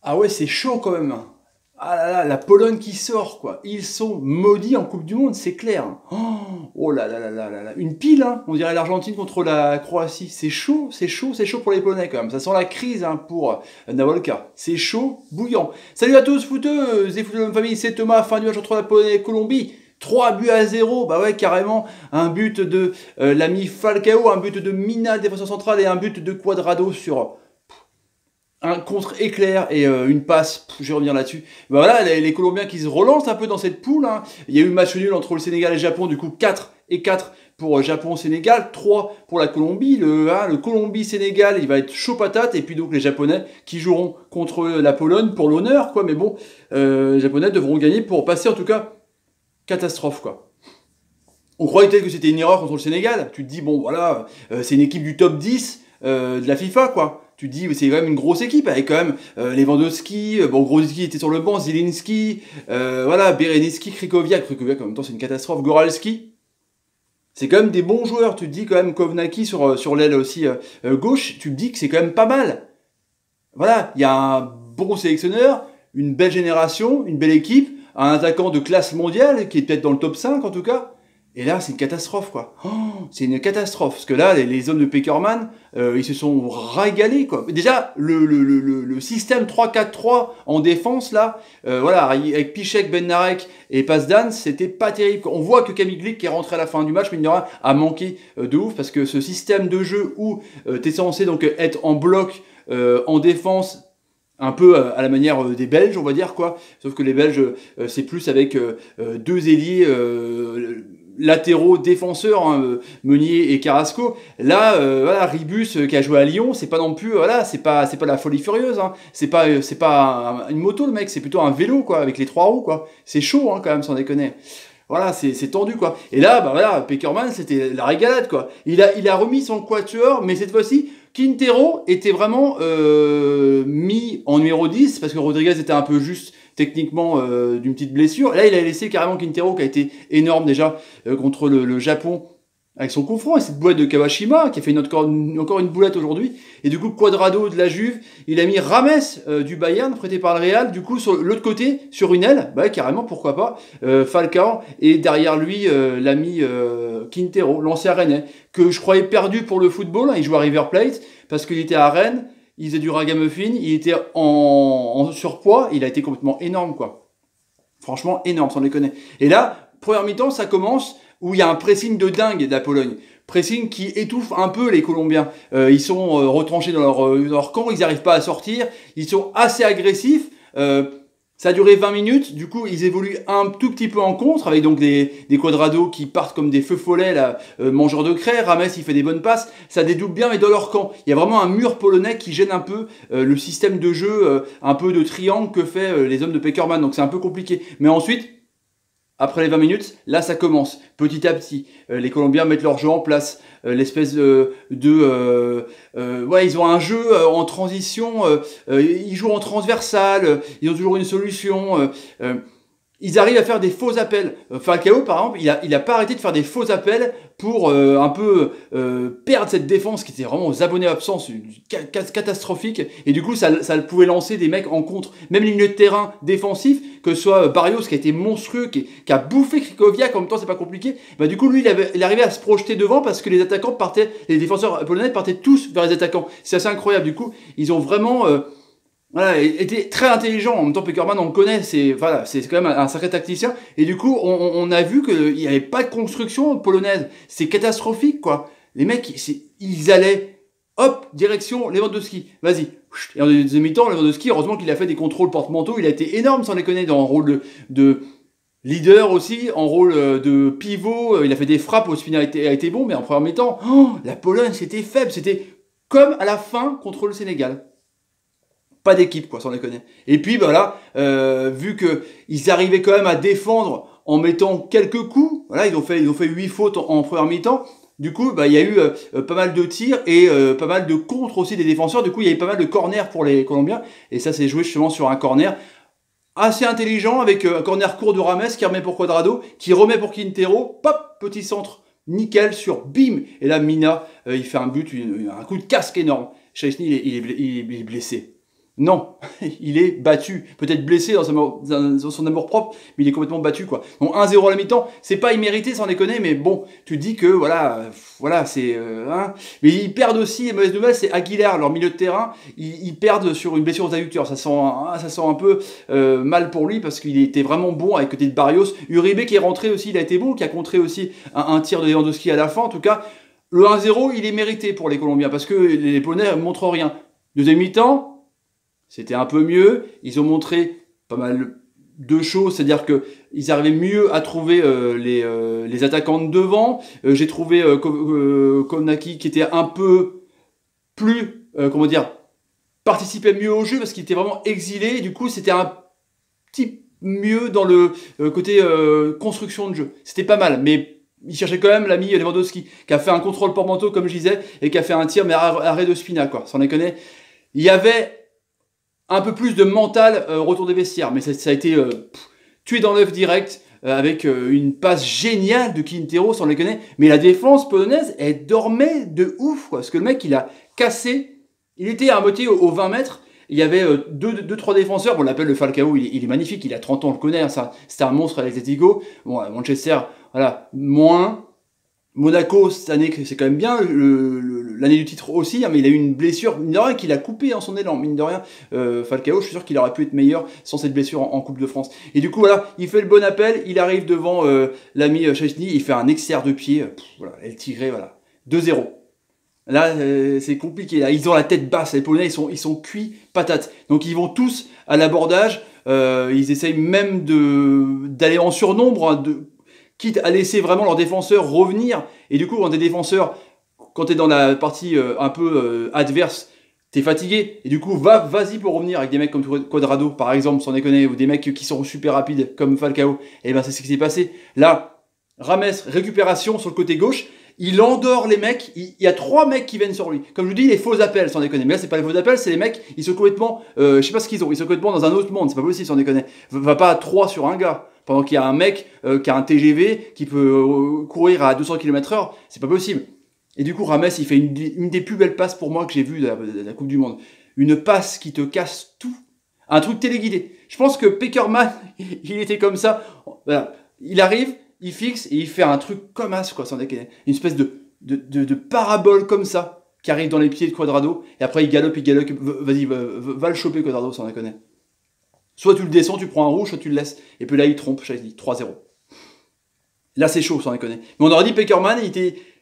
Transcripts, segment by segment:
Ah ouais, c'est chaud quand même, hein. Ah là là, la Pologne qui sort, quoi. Ils sont maudits en Coupe du Monde, c'est clair. Oh, oh là là là là là là. Une pile, hein. On dirait l'Argentine contre la Croatie. C'est chaud, c'est chaud, c'est chaud pour les Polonais quand même. Ça sent la crise, hein, pour Nawalka. C'est chaud, bouillant. Salut à tous, footeux et footeux de la famille, c'est Thomas. Fin du match entre la Pologne et la Colombie. 3 buts à 0, bah ouais, carrément. Un but de l'ami Falcao, un but de Mina, défenseur central, et un but de Cuadrado sur un contre-éclair et une passe, je vais revenir là-dessus. Ben voilà, les Colombiens qui se relancent un peu dans cette poule, hein. Il y a eu match nul entre le Sénégal et le Japon, du coup 4 et 4 pour Japon-Sénégal, 3 pour la Colombie. Le Colombie-Sénégal, il va être chaud patate, et puis donc les Japonais qui joueront contre la Pologne pour l'honneur, quoi. Mais bon, les Japonais devront gagner pour passer, en tout cas, catastrophe, quoi. On croyait peut-être que c'était une erreur contre le Sénégal. Tu te dis, bon voilà, c'est une équipe du top 10 de la FIFA, quoi. Tu te dis, c'est quand même une grosse équipe, avec quand même Lewandowski, bon, Grosicki était sur le banc, Zielinski, voilà, Berenicki, Krikoviak, en même temps c'est une catastrophe, Goralski. C'est quand même des bons joueurs, tu te dis quand même Kovnaki sur l'aile aussi gauche, tu te dis que c'est quand même pas mal. Voilà, il y a un bon sélectionneur, une belle génération, une belle équipe, un attaquant de classe mondiale, qui est peut-être dans le top 5 en tout cas. Et là, c'est une catastrophe, quoi. Oh, c'est une catastrophe. Parce que là, les hommes de Pekerman, ils se sont régalés, quoi. Déjà, le système 3-4-3 en défense, là, voilà, avec Piszczek, Bednarek et Pazdan, c'était pas terrible. On voit que Kamil Glik, qui est rentré à la fin du match, mais il a manqué de ouf, parce que ce système de jeu où tu es censé donc être en bloc, en défense, un peu à la manière des Belges, on va dire, quoi. Sauf que les Belges, c'est plus avec deux ailiers latéraux défenseurs, hein, Meunier et Carrasco. Là, voilà, Ribus qui a joué à Lyon, c'est pas non plus, voilà, c'est pas la folie furieuse, hein. C'est pas une moto, le mec, c'est plutôt un vélo, quoi, avec les 3 roues, quoi. C'est chaud, hein, quand même, sans déconner. Voilà, c'est tendu, quoi. Et là, bah voilà, Pekerman, c'était la régalade, quoi. Il a remis son quatuor, mais cette fois-ci, Quintero était vraiment mis en numéro 10, parce que Rodriguez était un peu juste techniquement d'une petite blessure. Là, il a laissé carrément Quintero, qui a été énorme déjà contre le Japon, avec son coup franc et cette boulette de Kawashima, qui a fait encore une boulette aujourd'hui. Et du coup, Cuadrado de la Juve, il a mis Rames du Bayern, prêté par le Real, du coup, sur l'autre côté, sur une aile, bah carrément, pourquoi pas, Falcao, et derrière lui, l'ami Quintero, l'ancien Rennais, que je croyais perdu pour le football, hein. Il jouait à River Plate, parce qu'il était à Rennes, il faisait du ragamuffin, il était en surpoids, il a été complètement énorme, quoi. Franchement, énorme, sans déconner. Et là, première mi-temps, ça commence où il y a un pressing de dingue de la Pologne. Pressing qui étouffe un peu les Colombiens. Ils sont retranchés dans leur camp, ils n'arrivent pas à sortir, ils sont assez agressifs. Ça a duré 20 minutes, du coup ils évoluent un tout petit peu en contre, avec donc des Cuadrado qui partent comme des feux follets, là, mangeurs de craie. Rames il fait des bonnes passes, ça dédouble bien, mais dans leur camp. Il y a vraiment un mur polonais qui gêne un peu le système de jeu, un peu de triangle que fait les hommes de Pekerman, donc c'est un peu compliqué. Mais ensuite, après les 20 minutes, là ça commence, petit à petit. Les Colombiens mettent leur jeu en place, l'espèce ouais, ils ont un jeu en transition, ils jouent en transversal, ils ont toujours une solution. Ils arrivent à faire des faux appels. Falcao, par exemple, il a pas arrêté de faire des faux appels pour un peu perdre cette défense qui était vraiment aux abonnés absents, catastrophique. Et du coup, ça pouvait lancer des mecs en contre. Même ligne de terrain défensif, que ce soit Barrios qui a été monstrueux, qui a bouffé Krikoviak, en même temps c'est pas compliqué. Bah, du coup, lui, il arrivait à se projeter devant parce que les attaquants partaient, les défenseurs polonais partaient tous vers les attaquants. C'est assez incroyable. Du coup, ils ont vraiment... voilà, il était très intelligent. En même temps, Pekerman, on le connaît, c'est voilà, c'est quand même un sacré tacticien. Et du coup, on a vu qu'il n'y avait pas de construction polonaise. C'est catastrophique, quoi. Les mecs, ils allaient, hop, direction Lewandowski. Vas-y. Et en deuxième mi-temps, Lewandowski, heureusement qu'il a fait des contrôles porte-manteau. Il a été énorme, sans déconner, dans un rôle de leader aussi, en rôle de pivot. Il a fait des frappes, au final, a été bon. Mais en première mi-temps, oh, la Pologne, c'était faible. C'était comme à la fin contre le Sénégal. Pas d'équipe, quoi, sans déconner. Et puis, voilà, vu qu'ils arrivaient quand même à défendre en mettant quelques coups, voilà, ils ont fait 8 fautes en première mi-temps. Du coup, bah, il y a eu pas mal de tirs et pas mal de contres aussi des défenseurs. Du coup, il y avait pas mal de corners pour les Colombiens. Et ça, c'est joué justement sur un corner assez intelligent, avec un corner court de Rames qui remet pour Cuadrado, qui remet pour Quintero. Pop, petit centre, nickel sur bim. Et là, Mina, il fait un but, un coup de casque énorme. Chesney, il est blessé. Non, il est battu, peut-être blessé dans son amour-propre, mais il est complètement battu, quoi. Donc 1-0 à la mi-temps, c'est pas immérité, sans déconner, mais bon, tu te dis que, voilà, c'est... hein. Mais ils perdent aussi, les mauvaises nouvelles, c'est Aguilar, leur milieu de terrain, ils perdent sur une blessure aux adducteurs, ça sent un peu mal pour lui, parce qu'il était vraiment bon avec côté de Barrios. Uribe qui est rentré aussi, il a été bon, qui a contré aussi un tir de Lewandowski à la fin, en tout cas, le 1-0, il est mérité pour les Colombiens, parce que les Polonais ne montrent rien. Deuxième mi-temps, c'était un peu mieux, ils ont montré pas mal de choses, c'est-à-dire qu'ils arrivaient mieux à trouver les attaquants de devant. J'ai trouvé Konaki qui était un peu plus, comment dire, participait mieux au jeu parce qu'il était vraiment exilé, et du coup c'était un petit mieux dans le côté construction de jeu. C'était pas mal, mais il cherchait quand même l'ami Lewandowski, qui a fait un contrôle porte-manteau, comme je disais, et qui a fait un tir, mais arrêt de Spina, quoi, sans déconner. Il y avait un peu plus de mental retour des vestiaires, mais ça a été tué dans l'œuf direct avec une passe géniale de Quintero, sans déconner. Mais la défense polonaise, elle dormait de ouf, quoi, parce que le mec, il a cassé, il était à moitié aux 20 mètres, il y avait 2-3 défenseurs, bon, on l'appelle le Falcao, il est magnifique, il a 30 ans, on le connaît, hein, c'était un monstre à l'Atletico. Bon, à Manchester, voilà, moins. Monaco, cette année, c'est quand même bien, l'année du titre aussi, hein, mais il a eu une blessure, mine de rien, qu'il a coupé en son élan, mine de rien. Falcao, je suis sûr qu'il aurait pu être meilleur sans cette blessure en Coupe de France. Et du coup, voilà, il fait le bon appel, il arrive devant l'ami Chesney, il fait un extérieur de pied, voilà, El Tigre, voilà, 2-0. Là, c'est compliqué, là, ils ont la tête basse, les Polonais, ils sont cuits patates. Donc ils vont tous à l'abordage, ils essayent même d'aller en surnombre, hein, quitte à laisser vraiment leurs défenseurs revenir. Et du coup, quand t'es défenseur, quand t'es dans la partie un peu adverse, t'es fatigué. Et du coup, vas-y pour revenir avec des mecs comme Cuadrado, par exemple, sans déconner, ou des mecs qui sont super rapides, comme Falcao. Et ben, c'est ce qui s'est passé. Là, Rames, récupération sur le côté gauche. Il endort les mecs. Il y a 3 mecs qui viennent sur lui. Comme je vous dis, les faux appels, sans déconner. Mais là, c'est pas les faux appels, c'est les mecs, ils sont complètement, je sais pas ce qu'ils ont. Ils sont complètement dans un autre monde. C'est pas possible, sans déconner. Va pas à 3 sur un gars. Pendant qu'il y a un mec qui a un TGV, qui peut courir à 200 km/h, c'est pas possible. Et du coup, Rames, il fait une des plus belles passes pour moi que j'ai vues de la Coupe du Monde. Une passe qui te casse tout. Un truc téléguidé. Je pense que Pekerman, il était comme ça. Voilà. Il arrive, il fixe et il fait un truc comme as, quoi, sans déconner. Une espèce de parabole comme ça, qui arrive dans les pieds de Cuadrado. Et après, il galope. Vas-y, va le choper, Cuadrado, sans déconner. Soit tu le descends, tu prends un rouge, soit tu le laisses. Et puis là, il trompe, j'ai dit 3-0. Là, c'est chaud, sans déconner. Mais on aurait dit Pekerman,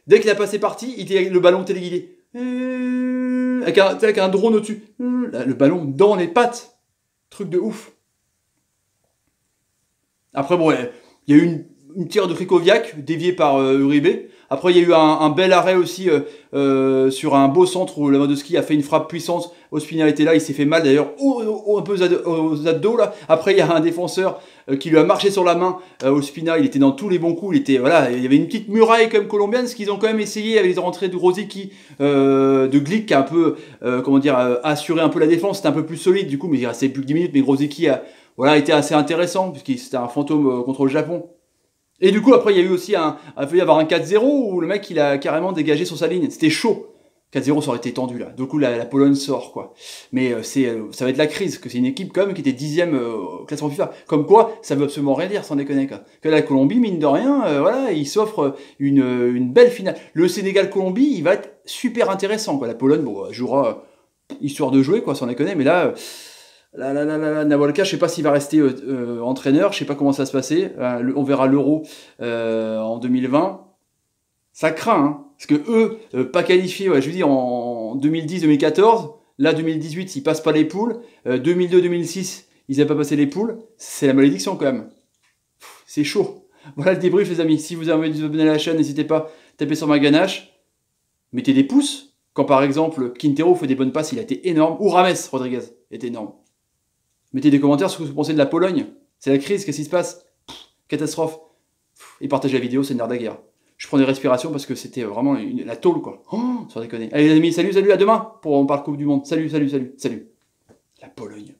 dès qu'il a passé parti, il était avec le ballon téléguidé. Avec un drone au-dessus. Le ballon dans les pattes. Truc de ouf. Après, bon, il y a eu une tire de Krikoviak, déviée par Uribe. Après, il y a eu un bel arrêt aussi sur un beau centre où Lewandowski a fait une frappe puissante. Ospina était là, il s'est fait mal d'ailleurs un peu aux abdos là. Après, il y a un défenseur qui lui a marché sur la main. Ospina, il était dans tous les bons coups. Voilà, il y avait une petite muraille comme colombienne, ce qu'ils ont quand même essayé avec les rentrées de Rosicky, de Glick qui a un peu, assuré un peu la défense. C'était un peu plus solide du coup, mais il restait plus que 10 minutes. Mais Rosicky a été assez intéressant puisque c'était un fantôme contre le Japon. Et du coup, après, il y a eu aussi il failli y avoir un 4-0 où le mec, il a carrément dégagé sur sa ligne. C'était chaud. 4-0, ça aurait été tendu, là. Du coup, la Pologne sort, quoi. Mais ça va être la crise, que c'est une équipe, quand même, qui était 10e au classement FIFA. Comme quoi, ça veut absolument rien dire, sans déconner, quoi. Que la Colombie, mine de rien, voilà, il s'offre une belle finale. Le Sénégal-Colombie, il va être super intéressant, quoi. La Pologne, bon, jouera histoire de jouer, quoi, sans déconner. Mais là... Nawalka, je sais pas s'il va rester entraîneur, je sais pas comment ça va se passer. On verra l'Euro en 2020. Ça craint, hein, parce que eux, pas qualifiés, je vous dis, en 2010-2014, là 2018, ils passent pas les poules. 2002-2006, ils n'avaient pas passé les poules. C'est la malédiction quand même. C'est chaud. Voilà le débrief, les amis. Si vous avez envie de vous abonner à la chaîne, n'hésitez pas à taper sur ma ganache. Mettez des pouces. Quand par exemple, Quintero fait des bonnes passes, il a été énorme. Ou Rames Rodriguez était énorme. Mettez des commentaires sur ce que vous pensez de la Pologne. C'est la crise, qu'est-ce qui se passe? Catastrophe. Et partagez la vidéo, c'est une nerf de la guerre. Je prends des respirations parce que c'était vraiment la tôle, quoi. Oh, sans déconner. Allez les amis, salut, à demain pour on parle Coupe du Monde. Salut. La Pologne.